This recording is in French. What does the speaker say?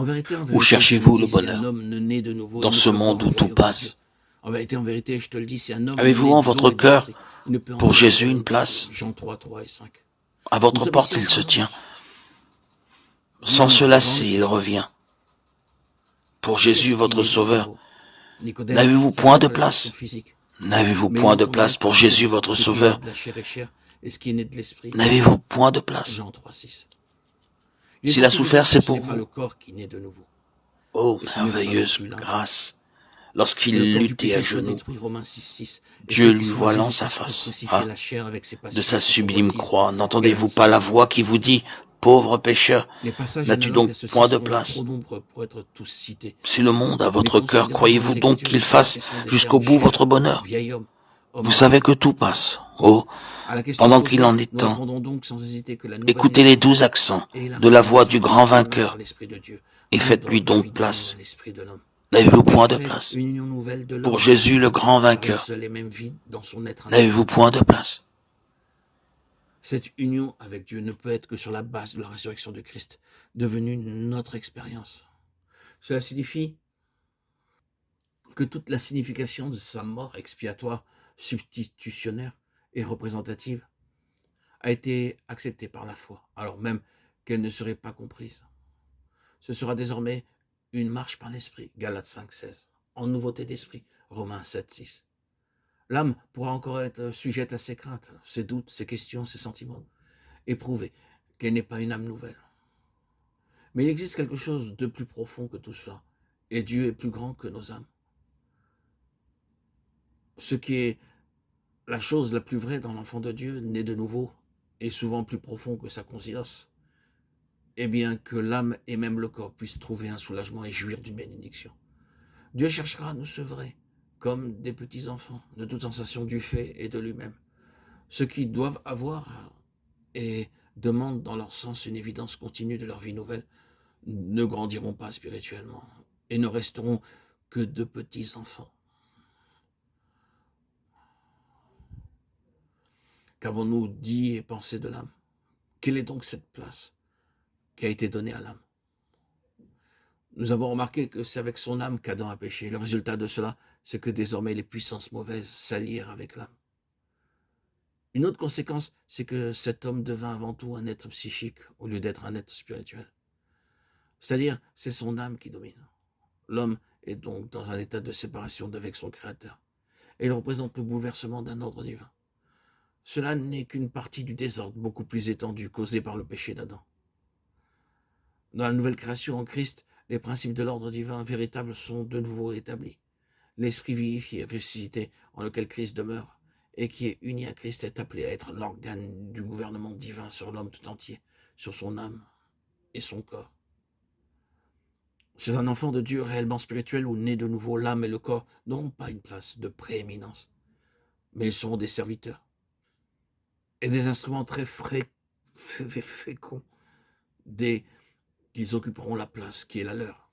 En Où vérité, je te le cherchez-vous le dis, si un bonheur? homme ne naît de nouveau, Dans il ne ce peut voir monde le où tout royaume de Dieu. passe. En vérité, je te le dis, si un homme ne Avez-vous naît en votre d'eau et cœur d'esprit, il ne peut pour entrer dans le Jésus une royaume de Dieu. place? Jean 3, 3 et 5. À Nous votre sommes ici porte en il se tient. présence Sans d'une se lasser, grande il question. revient. Pour Jésus, Qu'est-ce qui votre naît de Sauveur. nouveau? Nicodème N'avez-vous point s'attend de à la question place? physique. N'avez-vous Mais il point de entendra place que pour c'est Jésus, différent. votre Ce qui est né Sauveur? de la chair est chair, et ce qui est né de l'esprit, N'avez-vous esprit. point de place? Jean 3, 6. Il est S'il a donc évident souffert, que c'est ce n'est pour pas vous. le corps qui naît de nouveau, Oh, et ce n'est pas non merveilleuse plus l'âme. grâce! Mais le Lorsqu'il corps du luttait à péché soit genoux, détruit, Romains 6, 6. Et Dieu ceux qui lui sont à voilant sa Jésus-Christ ont face. crucifié Ah, la chair avec ses de passions sa et ses sublime convoitises. croix, Galates n'entendez-vous pas 5, la 22. voix qui vous dit, pauvre pécheur, Les passages n'as-tu analogues donc à ceux-ci point de sont trop place? nombreux pour être tous cités. Si le monde a Mais votre cœur, considérons dans croyez-vous les donc Écritures les qu'il fasse significations des jusqu'au termes bout chair, votre bonheur? vieil homme, homme Vous savez orgueilleux. que tout passe. Oh, À la question pendant qu'il posée, en est nous temps, répondons donc sans hésiter que la nouvelle écoutez les doux naissance accents est la de la voix du réalisation de grand l'esprit humain par vainqueur l'Esprit de Dieu, et donnant faites-lui la donc vie divine à place. l'esprit de l'homme. N'avez-vous Il point de fait place une union nouvelle de pour l'homme et Jésus de le Dieu grand par une vainqueur? seule et même vie dans son être N'avez-vous indépendant. point de place? Cette union avec Dieu ne peut être que sur la base de la résurrection de Christ, devenue notre expérience. Cela signifie que toute la signification de sa mort expiatoire, substitutionnaire et représentative a été acceptée par la foi, alors même qu'elle ne serait pas comprise. Ce sera désormais une marche par l'esprit, Galates 5, 16, en nouveauté d'esprit, Romains 7, 6. L'âme pourra encore être sujette à ses craintes, ses doutes, ses questions, ses sentiments, et prouver qu'elle n'est pas une âme nouvelle. Mais il existe quelque chose de plus profond que tout cela, et Dieu est plus grand que nos âmes. Ce qui est la chose la plus vraie dans l'enfant de Dieu, né de nouveau, est souvent plus profond que sa conscience, et bien que l'âme et même le corps puissent trouver un soulagement et jouir d'une bénédiction. Dieu cherchera à nous sevrer, comme des petits-enfants, de toute sensation du fait et de lui-même. Ceux qui doivent avoir et demandent dans leur sens une évidence continue de leur vie nouvelle ne grandiront pas spirituellement et ne resteront que de petits-enfants. Qu'avons-nous dit et pensé de l'âme? Quelle est donc cette place qui a été donnée à l'âme? Nous avons remarqué que c'est avec son âme qu'Adam a péché. Le résultat de cela, c'est que désormais les puissances mauvaises s'allient avec l'âme. Une autre conséquence, c'est que cet homme devint avant tout un être psychique au lieu d'être un être spirituel. C'est-à-dire, c'est son âme qui domine. L'homme est donc dans un état de séparation d'avec son Créateur. Et il représente le bouleversement d'un ordre divin. Cela n'est qu'une partie du désordre beaucoup plus étendu causé par le péché d'Adam. Dans la nouvelle création en Christ, les principes de l'ordre divin véritable sont de nouveau établis. L'esprit vivifié, ressuscité, en lequel Christ demeure, et qui est uni à Christ, est appelé à être l'organe du gouvernement divin sur l'homme tout entier, sur son âme et son corps. Chez un enfant de Dieu réellement spirituel ou né de nouveau, l'âme et le corps n'auront pas une place de prééminence, mais ils seront des serviteurs et des instruments très féconds qu'ils occuperont la place qui est la leur.